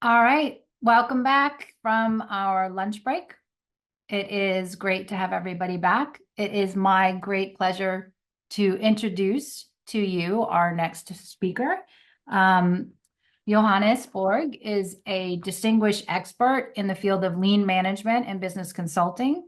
All right, welcome back from our lunch break. It is great to have everybody back. It is my great pleasure to introduce to you our next speaker. Johannes Borge is a distinguished expert in the field of lean management and business consulting.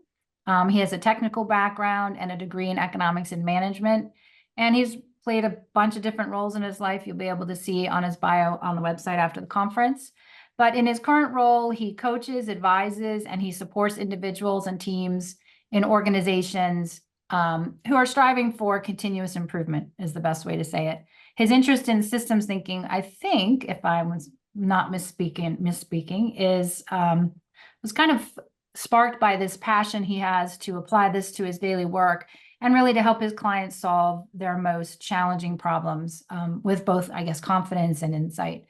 He has a technical background and a degree in economics and management, and he's played a bunch of different roles in his life. You'll be able to see on his bio on the website after the conference. But in his current role, he coaches, advises, and he supports individuals and teams in organizations who are striving for continuous improvement, is the best way to say it. His interest in systems thinking, I think, if I was not misspeaking, is was kind of sparked by this passion he has to apply this to his daily work and really to help his clients solve their most challenging problems with both, I guess, confidence and insight.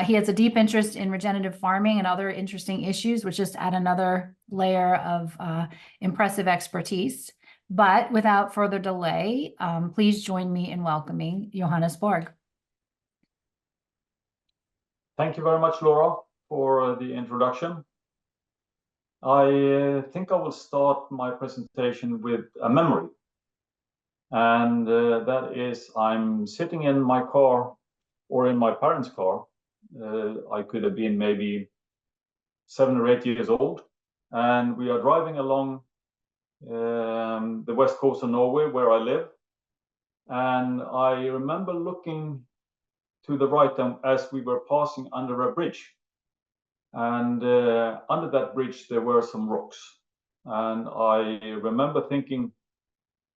He has a deep interest in regenerative farming and other interesting issues, which just add another layer of impressive expertise. But without further delay, please join me in welcoming Johannes Borge. Thank you very much, Laura, for the introduction. I think I will start my presentation with a memory. And that is, I'm sitting in my car or in my parents' car. I could have been maybe 7 or 8 years old, and we are driving along the west coast of Norway where I live, and I remember looking to the right as we were passing under a bridge, and under that bridge there were some rocks, and I remember thinking,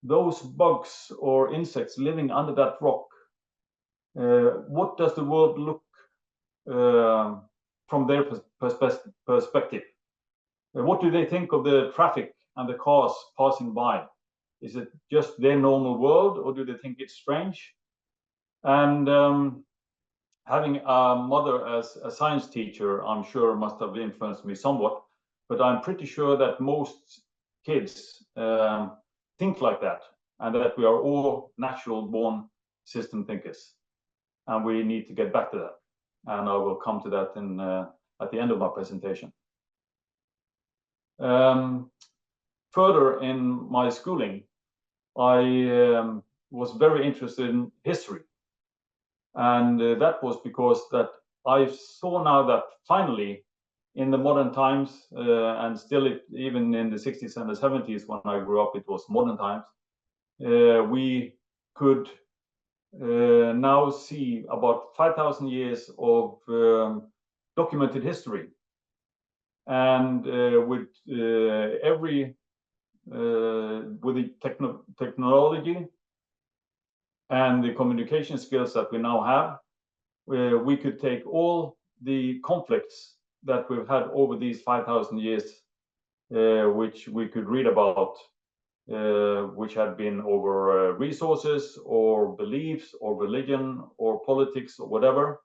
those bugs or insects living under that rock, what does the world look from their perspective? What do they think of the traffic and the cars passing by? Is it just their normal world, or do they think it's strange? And having a mother as a science teacher, I'm sure must have influenced me somewhat, but I'm pretty sure that most kids think like that, and that we are all natural born system thinkers, and we need to get back to that. And I will come to that in at the end of my presentation. Further in my schooling, I was very interested in history, and that was because that I saw now that finally in the modern times, and still even in the 60s and the 70s when I grew up, it was modern times, we could now see about 5,000 years of documented history, and with the technology and the communication skills that we now have, we could take all the conflicts that we've had over these 5,000 years, which we could read about, which had been over resources or beliefs or religion or politics or whatever,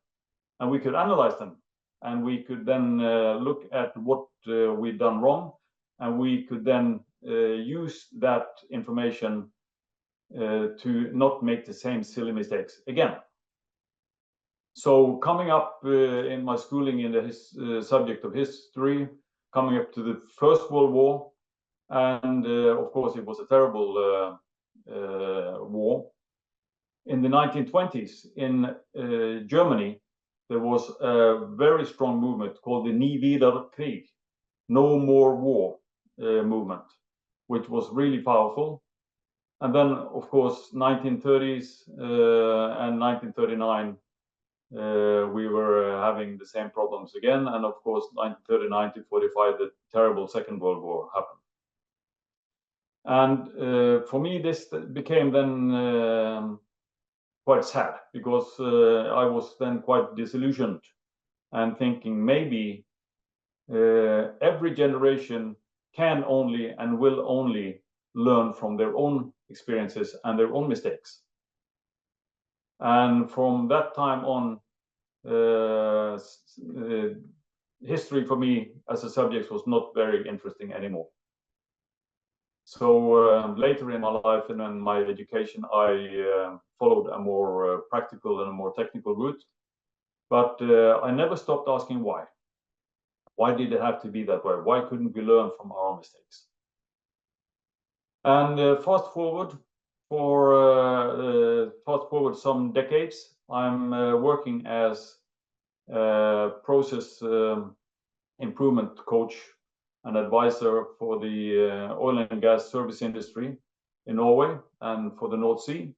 and we could analyze them, and we could then look at what we've done wrong, and we could then use that information to not make the same silly mistakes again. So coming up in my schooling in the subject of history, coming up to the First World War, and of course it was a terrible war. In the 1920s in Germany, there was a very strong movement called the Nie wieder Krieg, no more war movement, which was really powerful. And then, of course, 1930s and 1939, we were having the same problems again. And of course, 1939 to 45, the terrible Second World War happened. And for me, this became then quite sad, because I was then quite disillusioned and thinking maybe every generation can only and will only learn from their own experiences and their own mistakes. And from that time on, history for me as a subject was not very interesting anymore. So later in my life and in my education, I followed a more practical and a more technical route. But I never stopped asking why. Why did it have to be that way? Why couldn't we learn from our mistakes? And fast forward some decades, I'm working as a process improvement coach and advisor for the oil and gas service industry in Norway and for the North Sea.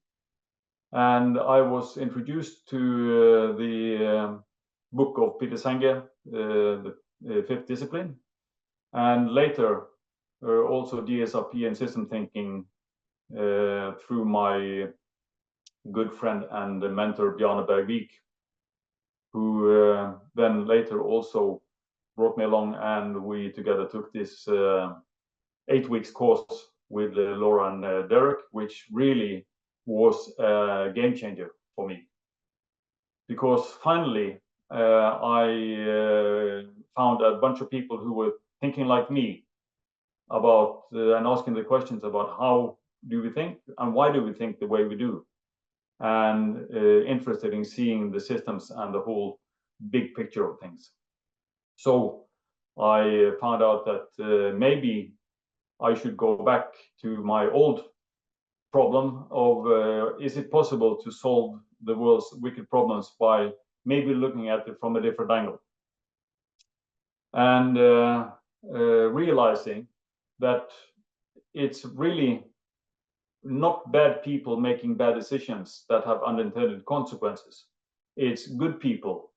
And I was introduced to the book of Peter Senge, the Fifth Discipline, and later also DSRP and system thinking through my good friend and mentor Bjarne Bergvik, who then later also brought me along, and we together took this 8 weeks course with Laura and Derek, which really was a game changer for me. Because finally, I found a bunch of people who were thinking like me about and asking the questions about how do we think and why do we think the way we do, and interested in seeing the systems and the whole big picture of things. So I found out that maybe I should go back to my old problem of is it possible to solve the world's wicked problems by maybe looking at it from a different angle, and realizing that it's really not bad people making bad decisions that have unintended consequences. It's good people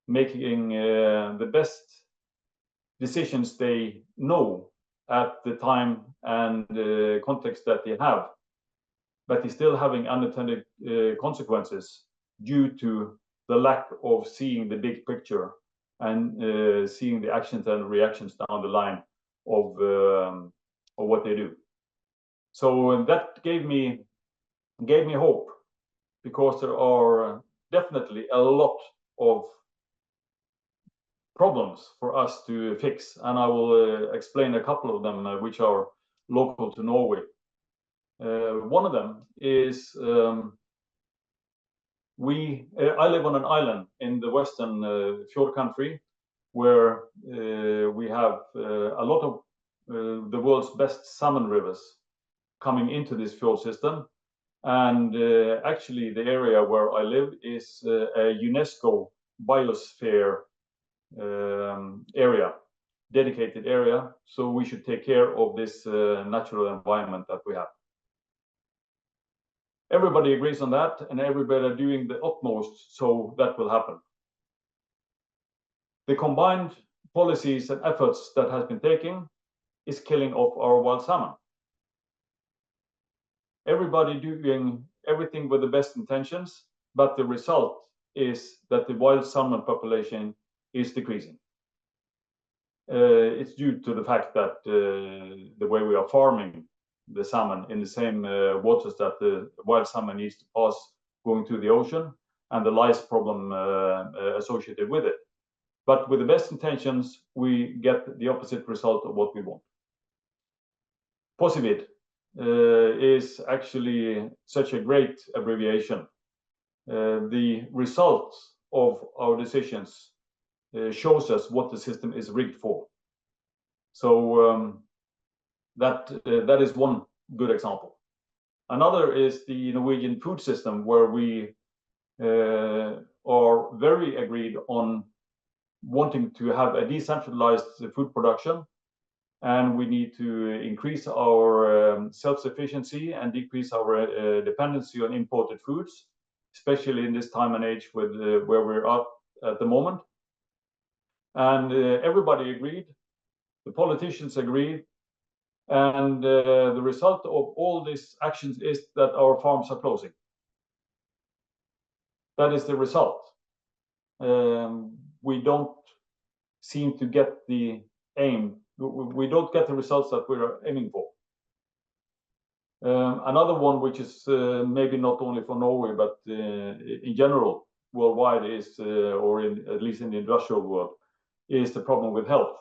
making the best decisions they know at the time and context that they have, but they're still having unintended consequences due to the lack of seeing the big picture and seeing the actions and reactions down the line of what they do. So that gave me hope, because there are definitely a lot of problems for us to fix, and I will explain a couple of them which are local to Norway. One of them is I live on an island in the western fjord country, where we have a lot of the world's best salmon rivers coming into this fjord system. And actually, the area where I live is a UNESCO biosphere area, dedicated area. So we should take care of this natural environment that we have. Everybody agrees on that, and everybody are doing the utmost so that will happen. The combined policies and efforts that has been taken is killing off our wild salmon. Everybody doing everything with the best intentions, but the result is that the wild salmon population is decreasing. It's due to the fact that the way we are farming the salmon in the same waters that the wild salmon needs to pass going to the ocean, and the lice problem associated with it. But with the best intentions, we get the opposite result of what we want. POSIVID is actually such a great abbreviation. The results of our decisions shows us what the system is rigged for. So that is one good example. Another is the Norwegian food system, where we are very agreed on wanting to have a decentralized food production, and we need to increase our self-sufficiency and decrease our dependency on imported foods, especially in this time and age with where we're at the moment. And everybody agreed, the politicians agreed, and the result of all these actions is that our farms are closing. That is the result. We don't seem to get the aim. We don't get the results that we're aiming for. Another one, which is maybe not only for Norway, but in general worldwide, is, or at least in the industrial world, is the problem with health.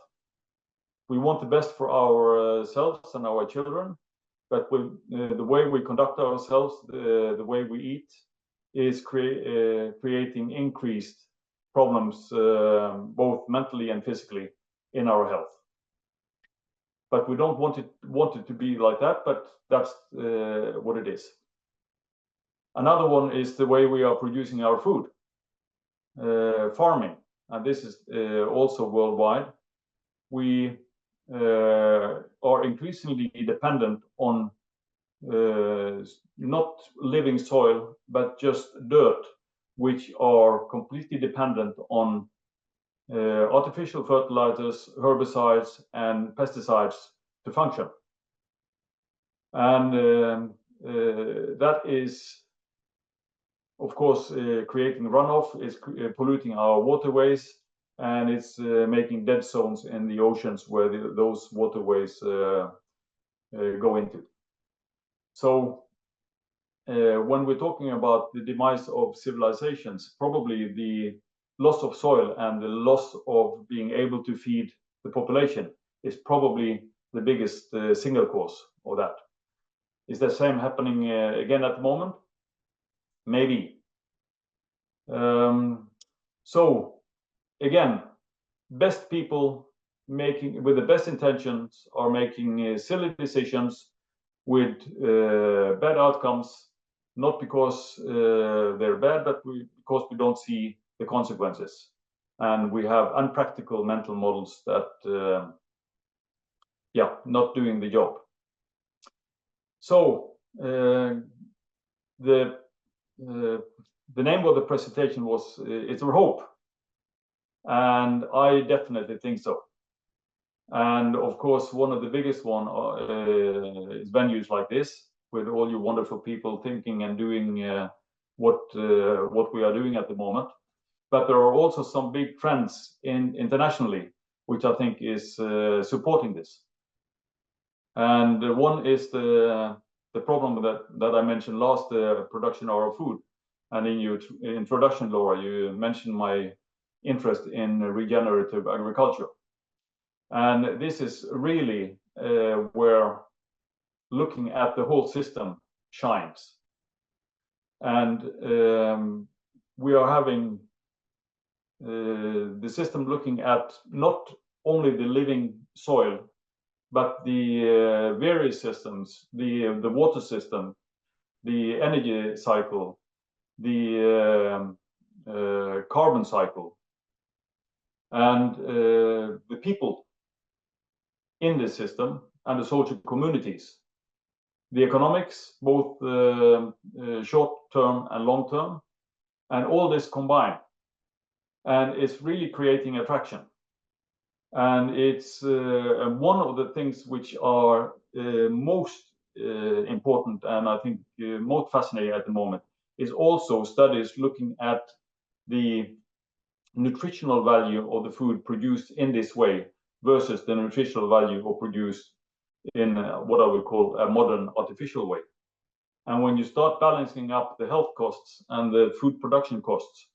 We want the best for ourselves and our children, but with the way we conduct ourselves, the way we eat, is creating increased problems, both mentally and physically, in our health. But we don't want it to be like that, but that's what it is. Another one is the way we are producing our food, farming, and this is also worldwide. We are increasingly dependent on not living soil, but just dirt, which are completely dependent on artificial fertilizers, herbicides, and pesticides to function. And that is, of course, creating runoff, is polluting our waterways, and it's making dead zones in the oceans where those waterways go into. So when we're talking about the demise of civilizations, probably the loss of soil and the loss of being able to feed the population is probably the biggest single cause of that. Is the same happening again at the moment? Maybe. So again, best people with the best intentions are making silly decisions with bad outcomes, not because they're bad, but because we don't see the consequences. And we have unpractical mental models that, not doing the job. So the name of the presentation was "It's Our Hope," and I definitely think so. And of course, one of the biggest one is venues like this, with all you wonderful people thinking and doing what we are doing at the moment. But there are also some big trends internationally, which I think is supporting this. And one is the problem that I mentioned last, production of our food. And in your introduction, Laura, you mentioned my interest in regenerative agriculture. And this is really where looking at the whole system shines. And we are having the system looking at not only the living soil, but the various systems, the water system, the energy cycle, the carbon cycle, and the people in this system, and the social communities, the economics, both short-term and long-term, and all this combined. And it's really creating attraction. And it's one of the things which are most important, and I think most fascinating at the moment, is also studies looking at the nutritional value of the food produced in this way versus the nutritional value of produced in what I would call a modern artificial way. And when you start balancing up the health costs and the food production costs,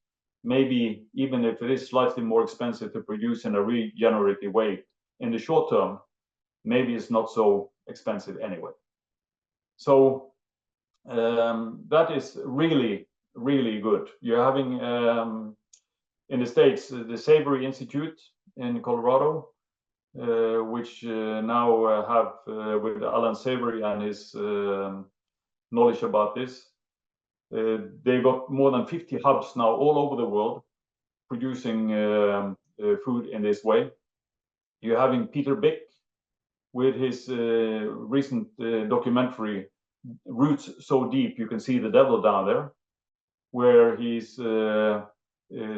maybe even if it is slightly more expensive to produce in a regenerative way in the short term, maybe it's not so expensive anyway. So that is really, really good. You're having in the States the Savory Institute in Colorado, which now have with Alan Savory and his knowledge about this, they got more than 50 hubs now all over the world producing food in this way. You're having Peter Bick with his recent documentary, Roots So Deep You Can See the Devil Down There, where he's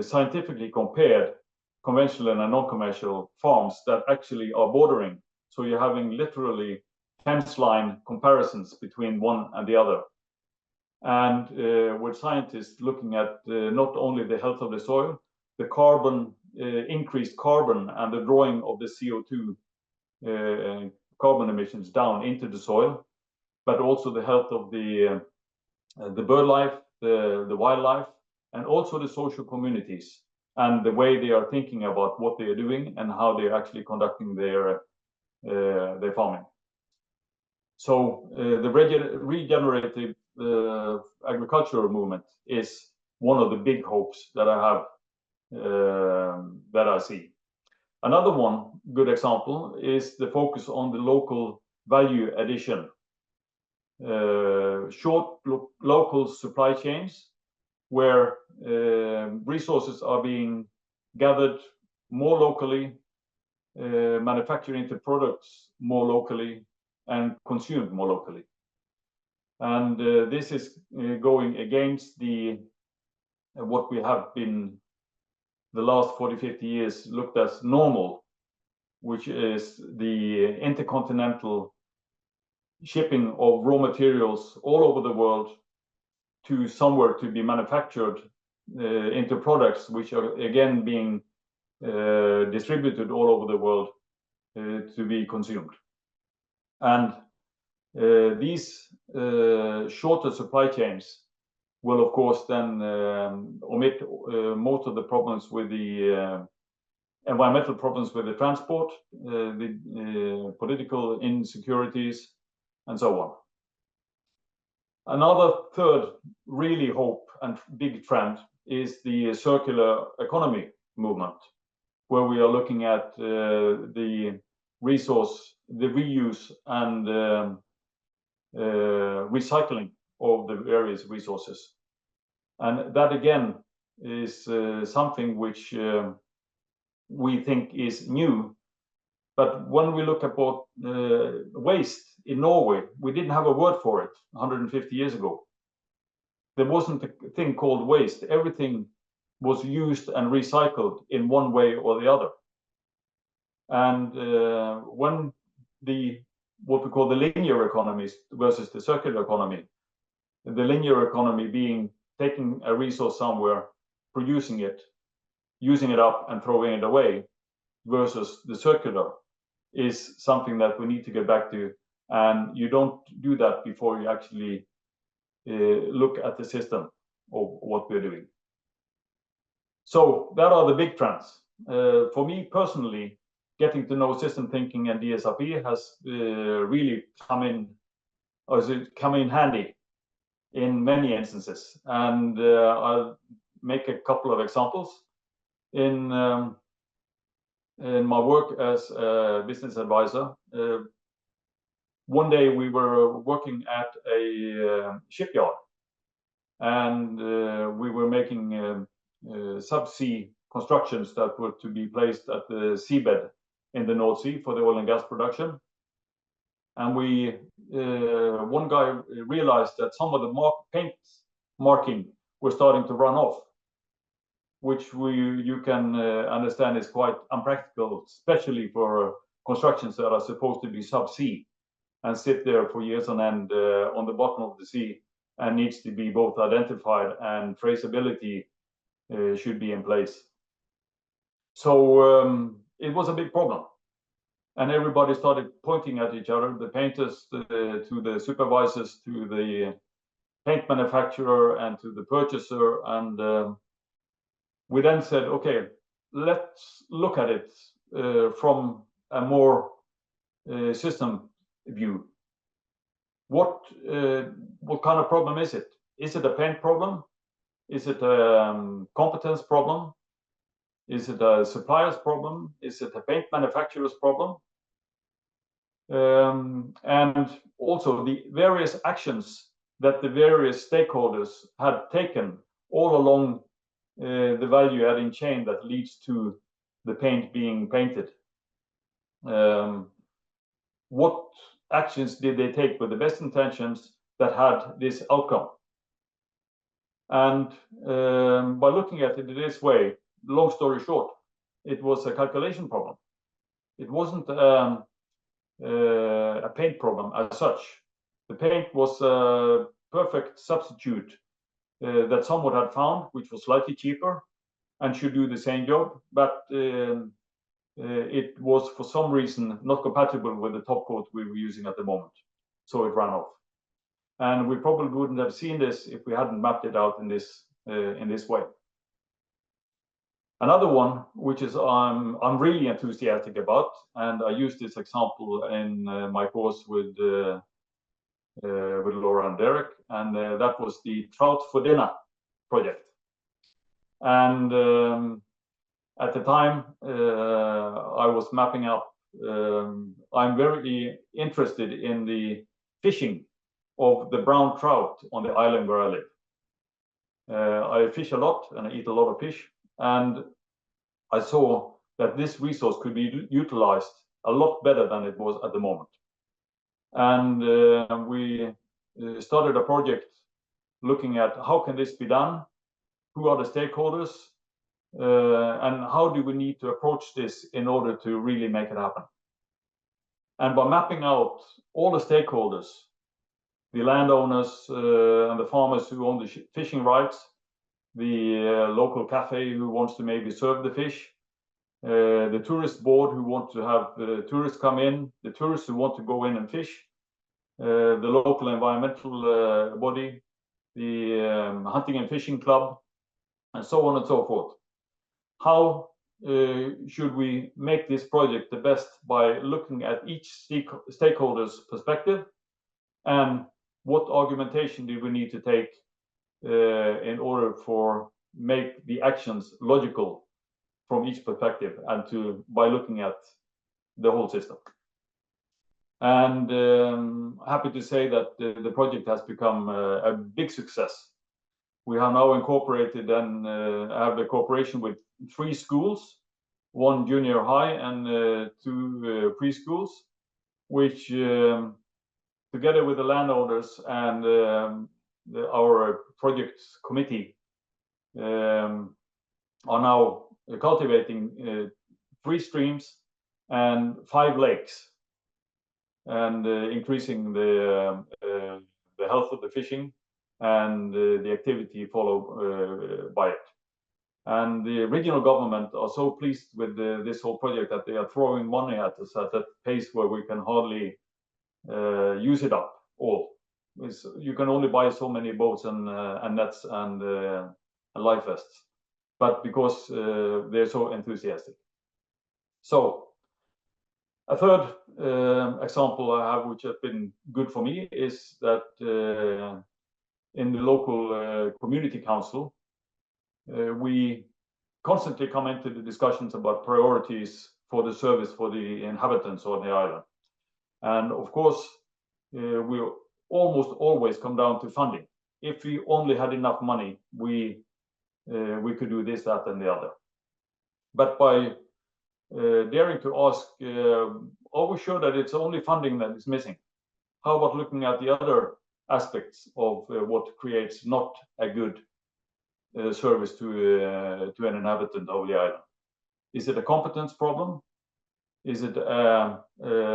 scientifically compared conventional and non-commercial farms that actually are bordering. So you're having literally fence line comparisons between one and the other. And with scientists looking at not only the health of the soil, the carbon, increased carbon, and the drawing of the CO2 carbon emissions down into the soil, but also the health of the bird life, the wildlife, and also the social communities, and the way they are thinking about what they are doing and how they are actually conducting their farming. So the regenerative agricultural movement is one of the big hopes that I have that I see. Another one good example is the focus on the local value addition. Short local supply chains where resources are being gathered more locally, manufactured into products more locally, and consumed more locally. And this is going against what we have been the last 40-50 years looked as normal, which is the intercontinental shipping of raw materials all over the world to somewhere to be manufactured into products which are again being distributed all over the world to be consumed. And these shorter supply chains will of course then omit most of the problems with the environmental problems with the transport, the political insecurities, and so on. Another third really hope and big trend is the circular economy movement, where we are looking at the resource, the reuse and recycling of the various resources. And that again is something which we think is new. But when we look at waste in Norway, we didn't have a word for it 150 years ago. There wasn't a thing called waste. Everything was used and recycled in one way or the other. And when what we call the linear economies versus the circular economy, the linear economy being taking a resource somewhere, producing it, using it up and throwing it away, versus the circular is something that we need to get back to. And you don't do that before you actually look at the system of what we're doing. So that are the big trends. For me personally, getting to know system thinking and DSRP has really come in handy in many instances. And I'll make a couple of examples. In my work as a business advisor, one day we were working at a shipyard, and we were making subsea constructions that were to be placed at the seabed in the North Sea for the oil and gas production. And one guy realized that some of the paint marking was starting to run off, which you can understand is quite unpractical, especially for constructions that are supposed to be subsea and sit there for years on end on the bottom of the sea, and needs to be both identified and traceability should be in place. So it was a big problem. And everybody started pointing at each other, the painters to the supervisors, to the paint manufacturer, and to the purchaser. And we then said, okay, let's look at it from a more system view. What kind of problem is it? Is it a paint problem? Is it a competence problem? Is it a supplier's problem? Is it a paint manufacturer's problem? And also the various actions that the various stakeholders had taken all along the value adding chain that leads to the paint being painted. What actions did they take with the best intentions that had this outcome? And by looking at it in this way, long story short, it was a calculation problem. It wasn't a paint problem as such. The paint was a perfect substitute that someone had found, which was slightly cheaper and should do the same job, but it was for some reason not compatible with the top coat we were using at the moment, so it ran off. And we probably wouldn't have seen this if we hadn't mapped it out in this way. Another one, which is I'm really enthusiastic about, and I used this example in my course with Laura and Derek, and that was the Trout for Dinner project. And At the time, I was mapping out. I'm very interested in the fishing of the brown trout on the island where I live. I fish a lot and I eat a lot of fish, and I saw that this resource could be utilized a lot better than it was at the moment. And we started a project looking at how can this be done, who are the stakeholders, and how do we need to approach this in order to really make it happen. And by mapping out all the stakeholders, the landowners and the farmers who own the fishing rights, the local cafe who wants to maybe serve the fish, the tourist board who want to have the tourists come in, the tourists who want to go in and fish, the local environmental body, the hunting and fishing club, and so on and so forth. How should we make this project the best by looking at each stakeholder's perspective, and what argumentation do we need to take in order for make the actions logical from each perspective, and by looking at the whole system. And happy to say that the project has become a big success. We have now incorporated and have a cooperation with 3 schools, 1 junior high and 2 preschools, which together with the landowners and our project committee are now cultivating 3 streams and 5 lakes, and increasing the health of the fishing and the activity followed by it. And the regional government are so pleased with this whole project that they are throwing money at us at a pace where we can hardly use it up all. You can only buy so many boats and nets and life vests, but because they're so enthusiastic. So a third example I have, which has been good for me, is that in the local community council, we constantly come into the discussions about priorities for the service for the inhabitants on the island. And of course, we almost always come down to funding. If we only had enough money, we could do this, that, and the other. But by daring to ask, are we sure that it's only funding that is missing? How about looking at the other aspects of what creates not a good service to an inhabitant of the island? Is it a competence problem? Is it a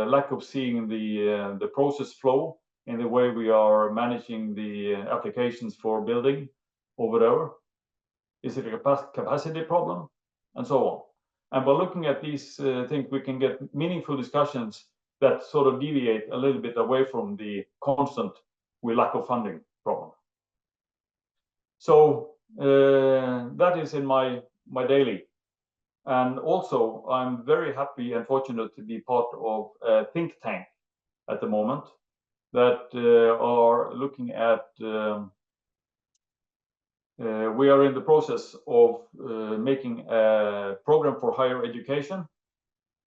lack of seeing the process flow in the way we are managing the applications for building or whatever? Is it a capacity problem? And so on. And by looking at these things, we can get meaningful discussions that sort of deviate a little bit away from the constant lack of funding problem. So that is in my daily. And also, I'm very happy and fortunate to be part of a think tank at the moment that are looking at, we are in the process of making a program for higher education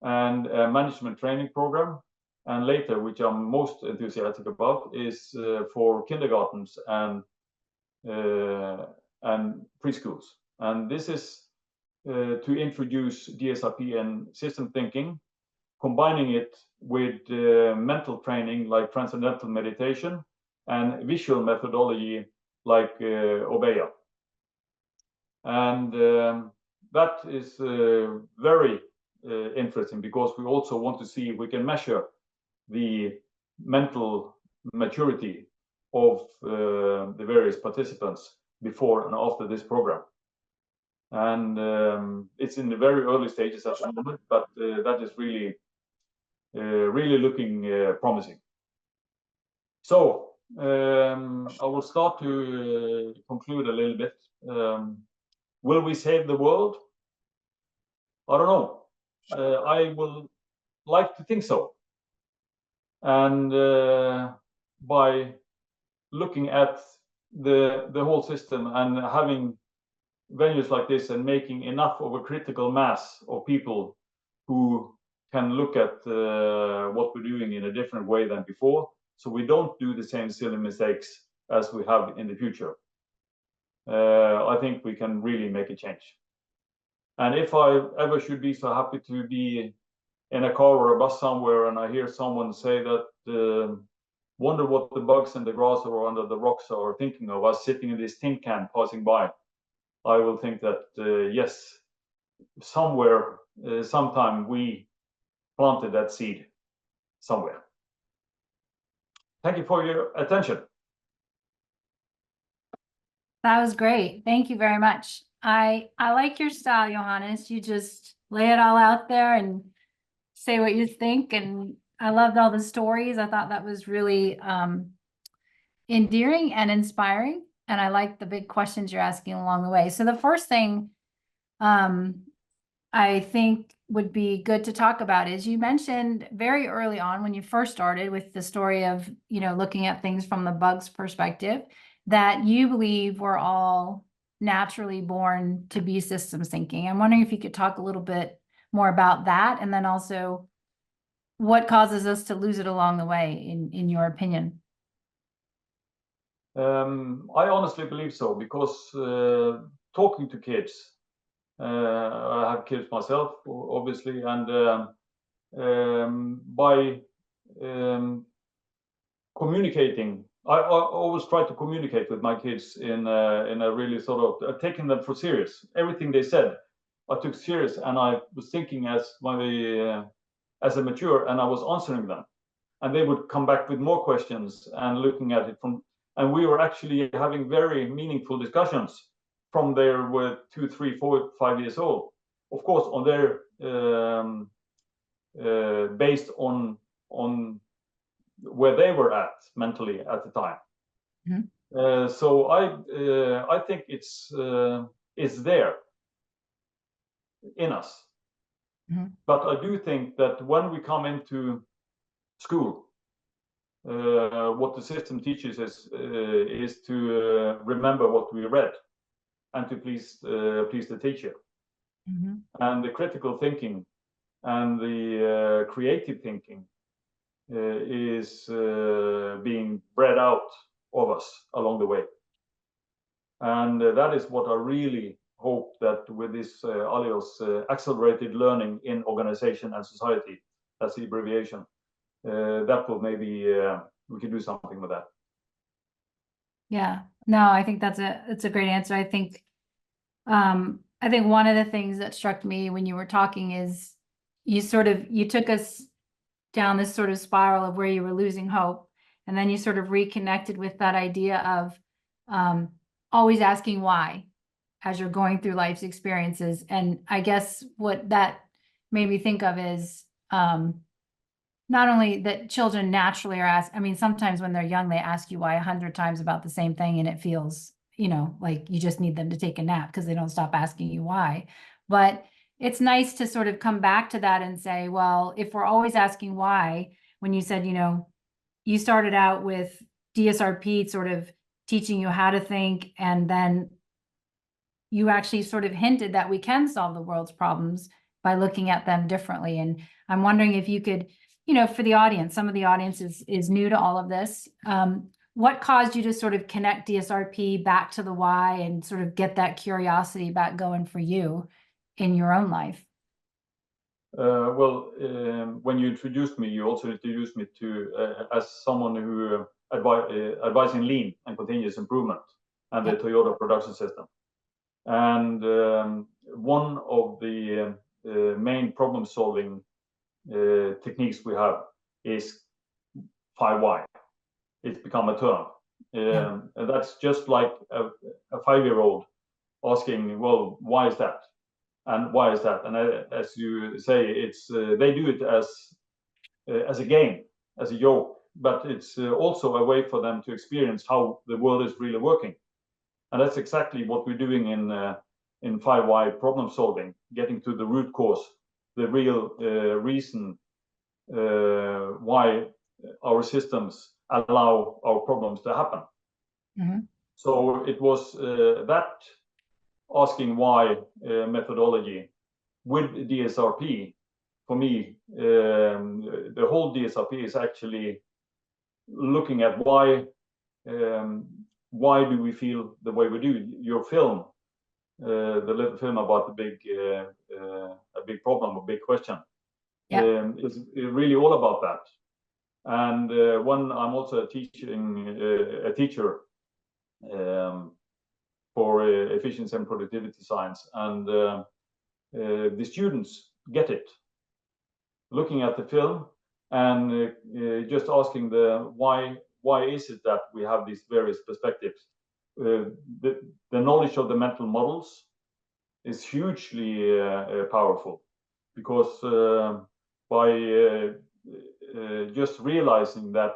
and a management training program. And later, which I'm most enthusiastic about, is for kindergartens and preschools. And this is to introduce DSRP and system thinking, combining it with mental training like transcendental meditation and visual methodology like Obeya. And that is very interesting, because we also want to see if we can measure the mental maturity of the various participants before and after this program. And it's in the very early stages at the moment, but that is really looking promising. So I will start to conclude a little bit. Will we save the world? I don't know. I will like to think so. And by looking at the whole system and having venues like this and making enough of a critical mass of people who can look at what we're doing in a different way than before, so we don't do the same silly mistakes as we have in the future. I think we can really make a change. And if I ever should be so happy to be in a car or a bus somewhere and I hear someone say that, wonder what the bugs in the grass or under the rocks are thinking of us sitting in this tin can passing by, I will think that, yes, somewhere, sometime we planted that seed somewhere. Thank you for your attention. That was great. Thank you very much. I like your style, Johannes. You just lay it all out there and say what you think. And I loved all the stories. I thought that was really endearing and inspiring. And I like the big questions you're asking along the way. So the first thing I think would be good to talk about is you mentioned very early on when you first started with the story of, looking at things from the bug's perspective, that you believe we're all naturally born to be systems thinking. I'm wondering if you could talk a little bit more about that, and then also what causes us to lose it along the way, in your opinion. I honestly believe so, because talking to kids, I have kids myself, obviously, and by communicating, I always try to communicate with my kids in a really sort of taking them for serious. Everything they said, I took serious, and I was thinking as a mature, and I was answering them, and they would come back with more questions and looking at it and we were actually having very meaningful discussions from they were 2, 3, 4, 5 years old. Of course, on their based on where they were at mentally at the time. Mm-hmm. So I think it's there in us. Mm-hmm. But I do think that when we come into school, what the system teaches us is to remember what we read and to please the teacher. Mm-hmm. And the critical thinking and the creative thinking is being bred out of us along the way. And that is what I really hope that with this ALIOS, accelerated learning in organization and society, that's the abbreviation, that will maybe we can do something with that. Yeah, no, I think that's a great answer. I think one of the things that struck me when you were talking is you took us down this sort of spiral of where you were losing hope, and then you sort of reconnected with that idea of always asking why as you're going through life's experiences. And I guess what that made me think of is not only that children naturally are asked, I mean, sometimes when they're young, they ask you why 100 times about the same thing, and it feels, like you just need them to take a nap because they don't stop asking you why. But it's nice to sort of come back to that and say, well, if we're always asking why, when you said, you started out with DSRP sort of teaching you how to think, and then you actually sort of hinted that we can solve the world's problems by looking at them differently. And I'm wondering if you could, for the audience, some of the audience is new to all of this. What caused you to sort of connect DSRP back to the why and sort of get that curiosity back going for you in your own life? When you introduced me, you also introduced me to as someone who advising lean and continuous improvement and the Toyota production system. And one of the main problem-solving techniques we have is 5 why. It's become a term. And that's just like a 5-year-old asking, well, why is that? And why is that? And as you say, it's they do it as a game, as a joke, but it's also a way for them to experience how the world is really working. And that's exactly what we're doing in 5 why problem solving, getting to the root cause, the real reason why our systems allow our problems to happen. Mm-hmm. So it was that asking why methodology with DSRP, for me, the whole DSRP is actually looking at why do we feel the way we do. Your film, the little film about the big problem, a big question, is really all about that. And when I'm also a teacher for efficiency and productivity science, and the students get it, looking at the film and just asking why is it that we have these various perspectives. The knowledge of the mental models is hugely powerful, because by just realizing that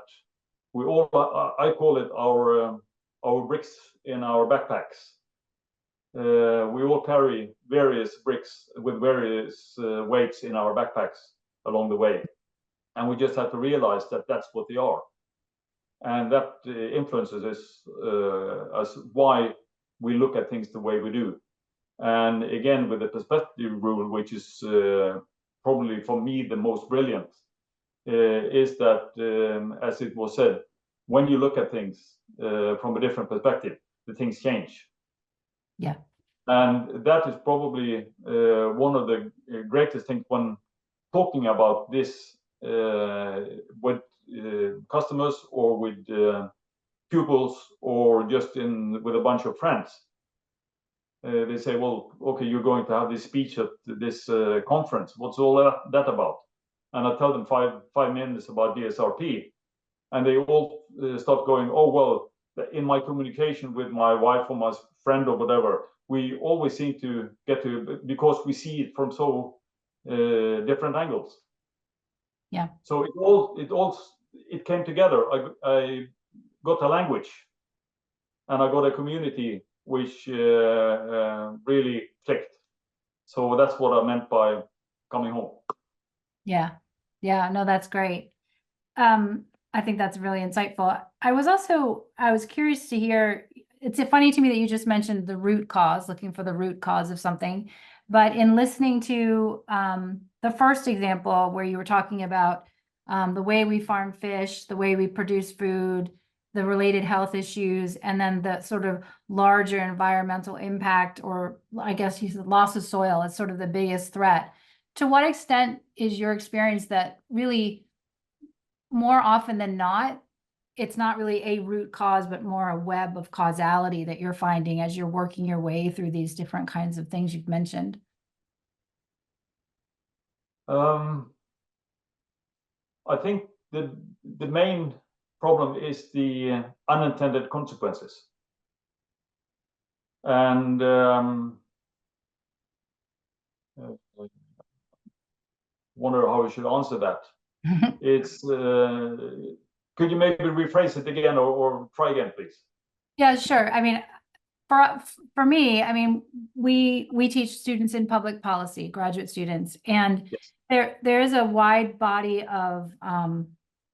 we all, I call it our bricks in our backpacks. We all carry various bricks with various weights in our backpacks along the way, and we just have to realize that that's what they are, and that influences us why we look at things the way we do. And again, with the perspective rule, which is probably for me the most brilliant, is that, as it was said, when you look at things from a different perspective, the things change. Yeah. And that is probably one of the greatest things when talking about this with customers or with pupils, or just with a bunch of friends. They say, well, okay, you're going to have this speech at this conference. What's all that about? And I tell them 5 minutes about DSRP. And they all start going, oh, well, in my communication with my wife or my friend or whatever, we always seem to get to, because we see it from so different angles. Yeah. So it came together. I got a language, and I got a community which really clicked. So that's what I meant by coming home. Yeah. Yeah. No, that's great. I think that's really insightful. I was curious to hear, it's funny to me that you just mentioned the root cause, looking for the root cause of something. But in listening to the first example where you were talking about the way we farm fish, the way we produce food, the related health issues, and then the sort of larger environmental impact, or I guess you said loss of soil is sort of the biggest threat. To what extent is your experience that really more often than not, it's not really a root cause, but more a web of causality that you're finding as you're working your way through these different kinds of things you've mentioned? I think the main problem is the unintended consequences. And wonder how we should answer that. It's could you maybe rephrase it again, or try again, please? Yeah, sure. I mean, for me, I mean, we teach students in public policy, graduate students, and yes. there is a wide body of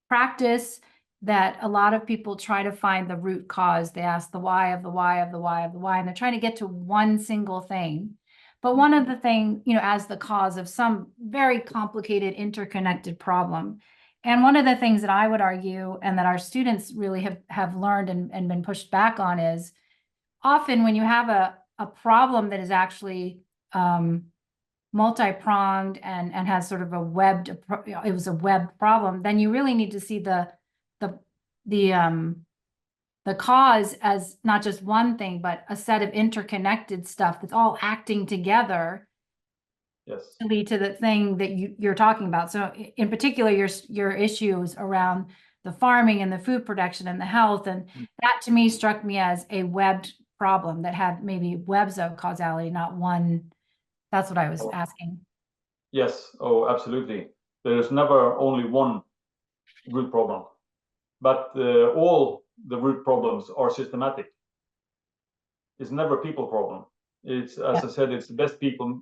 practice that a lot of people try to find the root cause. They ask the why of the why of the why of the why, and they're trying to get to one single thing. But one of the things, as the cause of some very complicated, interconnected problem. And one of the things that I would argue, and that our students really have learned and been pushed back on, is often when you have a problem that is actually multi-pronged and has sort of a web problem, then you really need to see the cause as not just one thing, but a set of interconnected stuff that's all acting together. Yes. To lead to the thing that you're talking about. So in particular, your issues around the farming and the food production and the health, and that to me struck me as a webbed problem that had maybe webs of causality, not one. That's what I was asking. Yes. Oh, absolutely. There is never only one root problem, but all the root problems are systematic. It's never a people problem. It's, as I said, it's the best people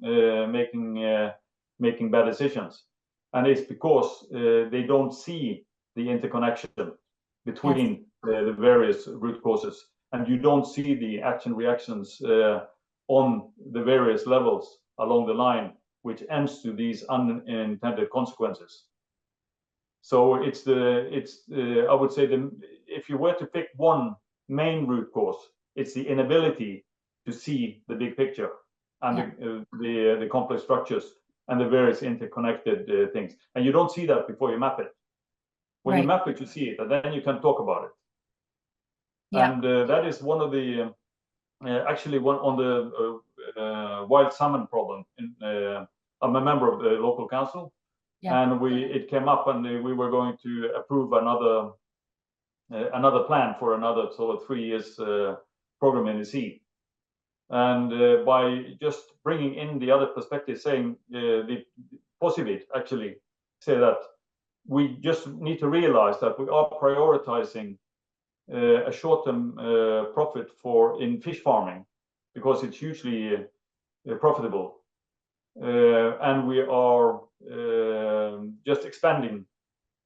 making bad decisions, and it's because they don't see the interconnection between the various root causes, and you don't see the action reactions on the various levels along the line, which ends to these unintended consequences. So I would say if you were to pick one main root cause, it's the inability to see the big picture and the complex structures and the various interconnected things. And you don't see that before you map it. When you map it, you see it, and then you can talk about it. Yeah. And that is one of the actually one on the wild salmon problem. I'm a member of the local council. Yeah. And it came up, and we were going to approve another plan for another sort of 3 years program in the sea. And by just bringing in the other perspective, saying possibly actually say that we just need to realize that we are prioritizing a short-term profit in fish farming because it's hugely profitable. And we are just expanding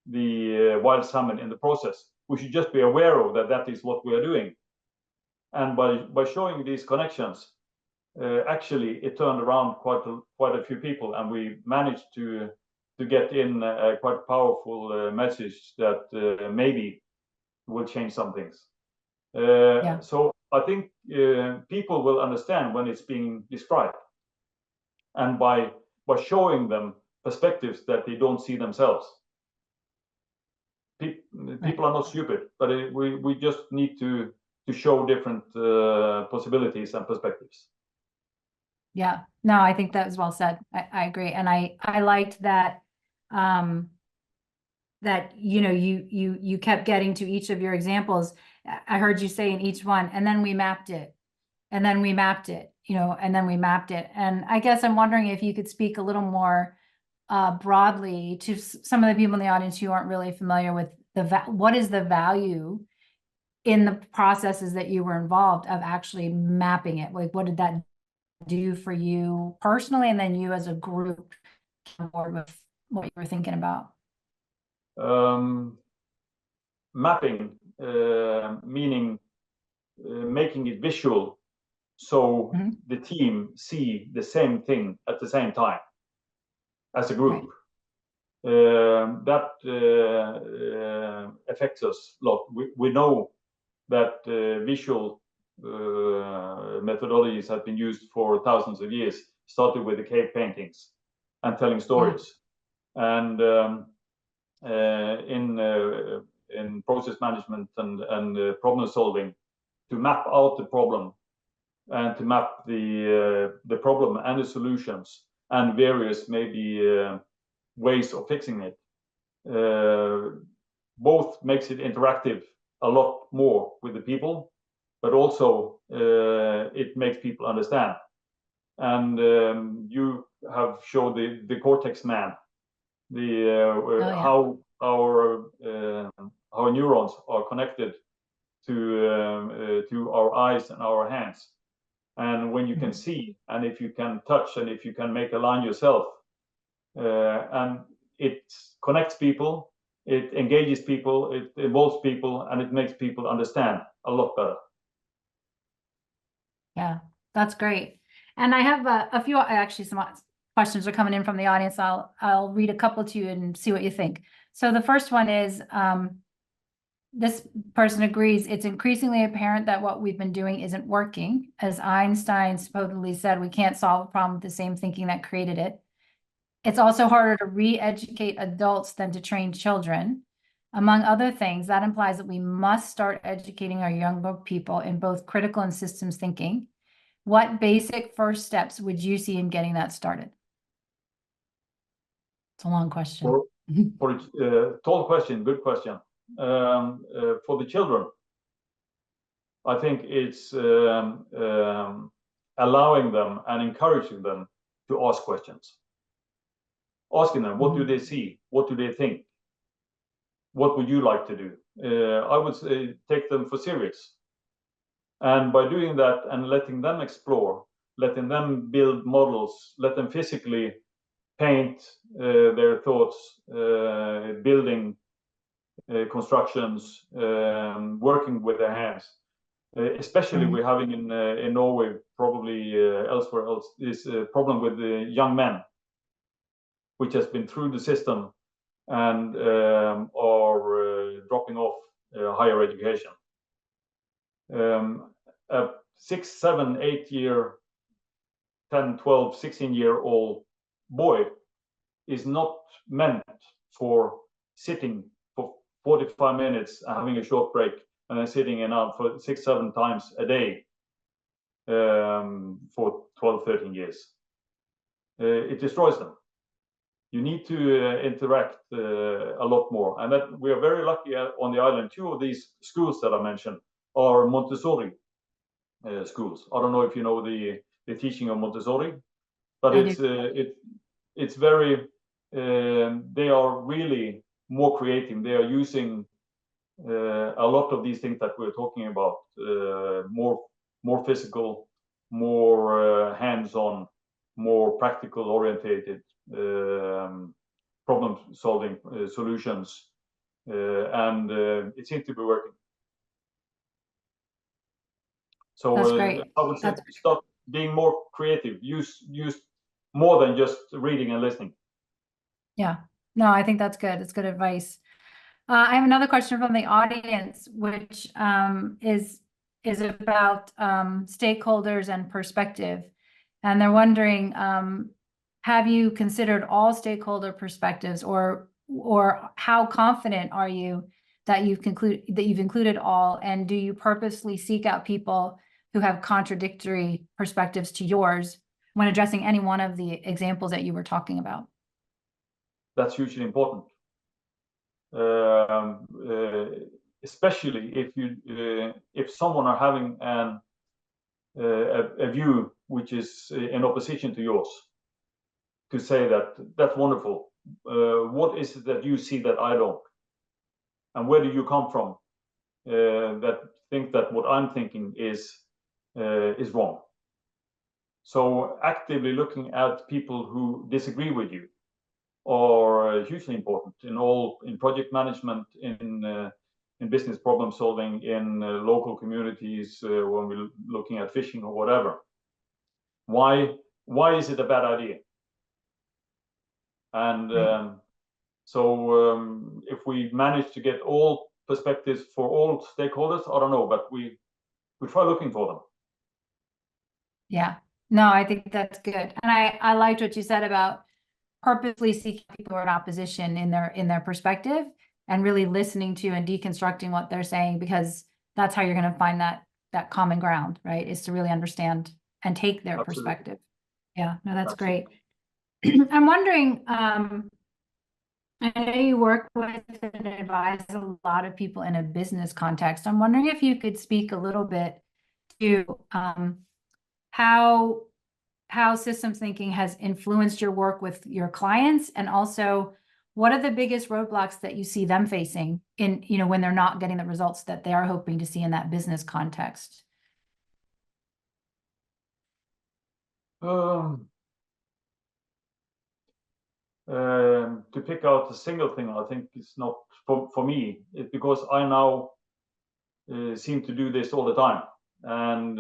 the wild salmon in the process. We should just be aware of that is what we are doing. And by showing these connections, actually it turned around quite a few people, and we managed to get in a quite powerful message that maybe will change some things. So I think people will understand when it's being described, and by showing them perspectives that they don't see themselves. People are not stupid, but we just need to show different possibilities and perspectives. Yeah, no, I think that was well said. I agree, and I liked that that you kept getting to each of your examples. I heard you say in each one, and then we mapped it, and then we mapped it, and then we mapped it. And I guess I'm wondering if you could speak a little more broadly to some of the people in the audience who aren't really familiar with what is the value in the processes that you were involved of actually mapping it? Like, what did that do for you personally, and then you as a group on board with what you were thinking about? Mapping, meaning making it visual, so the team see the same thing at the same time as a group. That affects us a lot. We know that visual methodologies have been used for thousands of years, started with the cave paintings and telling stories. And in process management and problem solving, to map out the problem and to map the problem and the solutions and various maybe ways of fixing it, both makes it interactive a lot more with the people, but also it makes people understand. And you have shown the cortex man, how our neurons are connected to our eyes and our hands. And when you can see, and if you can touch, and if you can make a line yourself, and it connects people, it engages people, it involves people, and it makes people understand a lot better. Yeah, that's great. And I have a few, actually some questions are coming in from the audience. I'll read a couple to you and see what you think. So the first one is, this person agrees, it's increasingly apparent that what we've been doing isn't working. As Einstein supposedly said, we can't solve a problem with the same thinking that created it. It's also harder to re-educate adults than to train children. Among other things, that implies that we must start educating our younger people in both critical and systems thinking. What basic first steps would you see in getting that started? It's a long question. Tall question, good question. For the children, I think it's allowing them and encouraging them to ask questions. Asking them, what do they see? What do they think? What would you like to do? I would say take them for serious. And by doing that and letting them explore, letting them build models, let them physically paint their thoughts, building constructions, working with their hands, Especially we're having in Norway, probably elsewhere else, this problem with the young men, which has been through the system and are dropping off higher education. A 6, 7, 8 year, 10, 12, 16-year-old boy is not meant for sitting for 45 minutes and having a short break and then sitting in out for 6, 7 times a day for 12, 13 years. It destroys them. You need to interact a lot more. And that we are very lucky on the island. 2 of these schools that I mentioned are Montessori schools. I don't know if you know the teaching of Montessori, but it's very, they are really more creative. They are using a lot of these things that we're talking about, more physical, more hands-on, more practical orientated problem solving solutions, and it seems to be working. So That's great. I would say start being more creative, use more than just reading and listening. Yeah, no, I think that's good. It's good advice. I have another question from the audience, which is about stakeholders and perspective. And they're wondering, have you considered all stakeholder perspectives, or how confident are you that you've included all? And do you purposely seek out people who have contradictory perspectives to yours when addressing any one of the examples that you were talking about? That's hugely important. Especially if someone are having a view which is in opposition to yours, to say that's wonderful. What is it that you see that I don't? And where do you come from that think that what I'm thinking is wrong? So actively looking at people who disagree with you are hugely important in project management, in business problem solving, in local communities, when we're looking at fishing or whatever. Why is it a bad idea? And if we manage to get all perspectives for all stakeholders, I don't know, but we try looking for them. Yeah, no, I think that's good. And I liked what you said about purposely seeking people who are in opposition in their perspective, and really listening to and deconstructing what they're saying, because that's how you're going to find that common ground, right? Is to really understand and take their Absolutely. Perspective. Yeah, no, that's Absolutely. Great. I'm wondering, I know you work with and advise a lot of people in a business context. I'm wondering if you could speak a little bit to how systems thinking has influenced your work with your clients, and also what are the biggest roadblocks that you see them facing in, when they're not getting the results that they are hoping to see in that business context? To pick out a single thing, I think it's not for me. It's because I now seem to do this all the time, and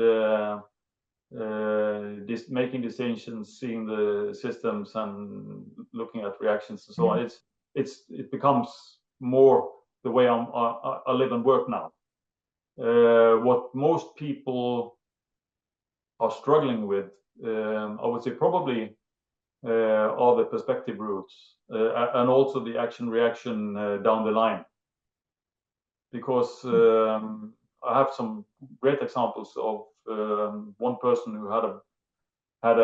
making decisions, seeing the systems, and looking at reactions and so on. It becomes more the way I live and work now. What most people are struggling with, I would say, probably are the perspective routes, and also the action reaction down the line. Because I have some great examples of one person who had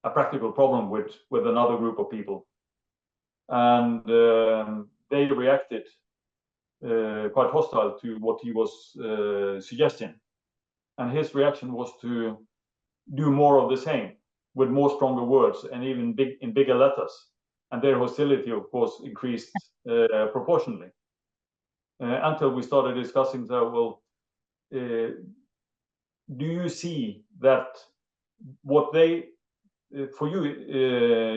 a practical problem with another group of people, and they reacted quite hostile to what he was suggesting, and his reaction was to do more of the same with more stronger words and even in bigger letters, and their hostility, of course, increased proportionally, until we started discussing that. Well, do you see that what they for you,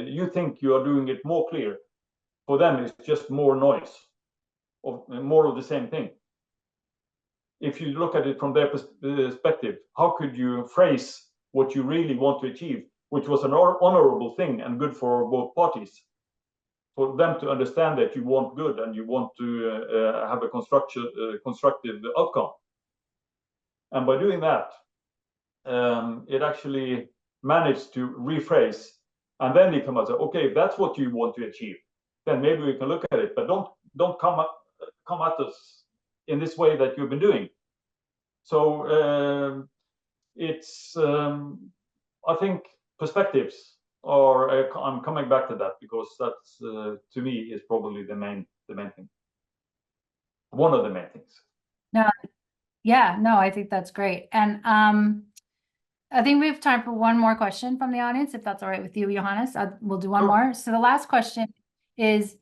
you think you are doing it more clear? For them, it's just more noise, or more of the same thing. if you look at it from their perspective, how could you phrase what you really want to achieve, which was an honorable thing and good for both parties, for them to understand that you want good and you want to have a constructive outcome. And by doing that, it actually managed to rephrase, and then they come out and say, okay, if that's what you want to achieve, then maybe we can look at it, but don't come at us in this way that you've been doing. So it's I think perspectives are, I'm coming back to that because that's to me is probably the main thing, one of the main things. No, yeah, no, I think that's great. And I think we have time for one more question from the audience, if that's all right with you, Johannes. We'll do one more. So the last question is,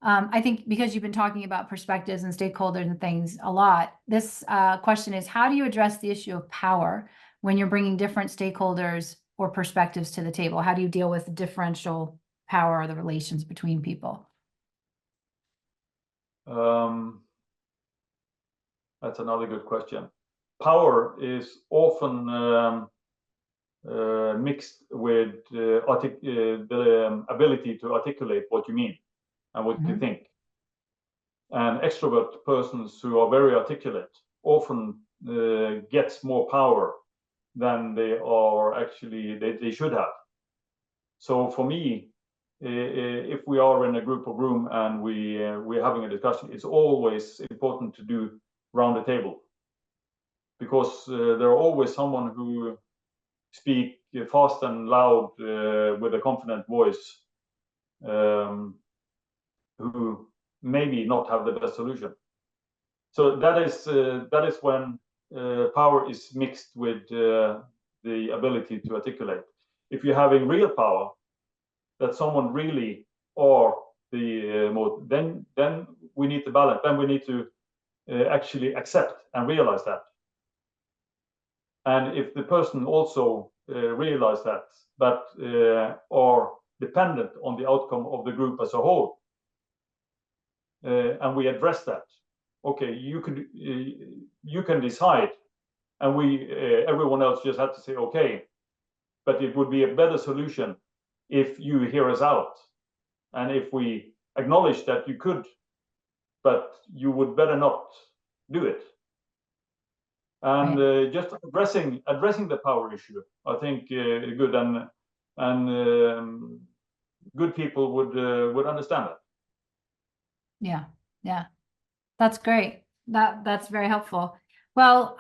I think because you've been talking about perspectives and stakeholders and things a lot, this question is, how do you address the issue of power when you're bringing different stakeholders or perspectives to the table? How do you deal with the differential power or the relations between people? That's another good question. Power is often mixed with the ability to articulate what you mean and what you think. And extrovert persons who are very articulate often gets more power than they are actually they should have. So for me, if we are in a group of room and we're having a discussion, it's always important to do round the table, because there are always someone who speak fast and loud with a confident voice, who maybe not have the best solution. So that is when power is mixed with the ability to articulate. If you're having real power, that someone really or the then we need to balance. Then we need to actually accept and realize that. And if the person also realize that, but are dependent on the outcome of the group as a whole, and we address that, okay, you can decide, and everyone else just had to say okay, but it would be a better solution if you hear us out, and if we acknowledge that you could, but you would better not do it. And just addressing the power issue, I think good, and good people would understand that. Yeah, that's great. That's very helpful. Well,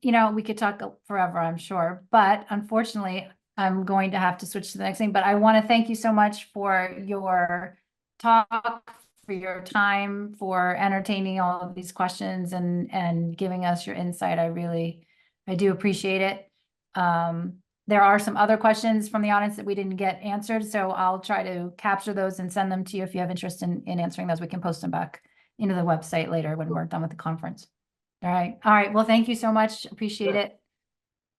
you know, we could talk forever, I'm sure, but unfortunately, I'm going to have to switch to the next thing. But I want to thank you so much for your talk, for your time, for entertaining all of these questions and giving us your insight. I do appreciate it. There are some other questions from the audience that we didn't get answered, so I'll try to capture those and send them to you. If you have interest in answering those, we can post them back into the website later when we're done with the conference. All right. Well, thank you so much. Appreciate it.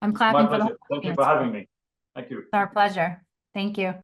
I'm clapping for the whole Thank you for having me. Thank you. It's our pleasure. Thank you.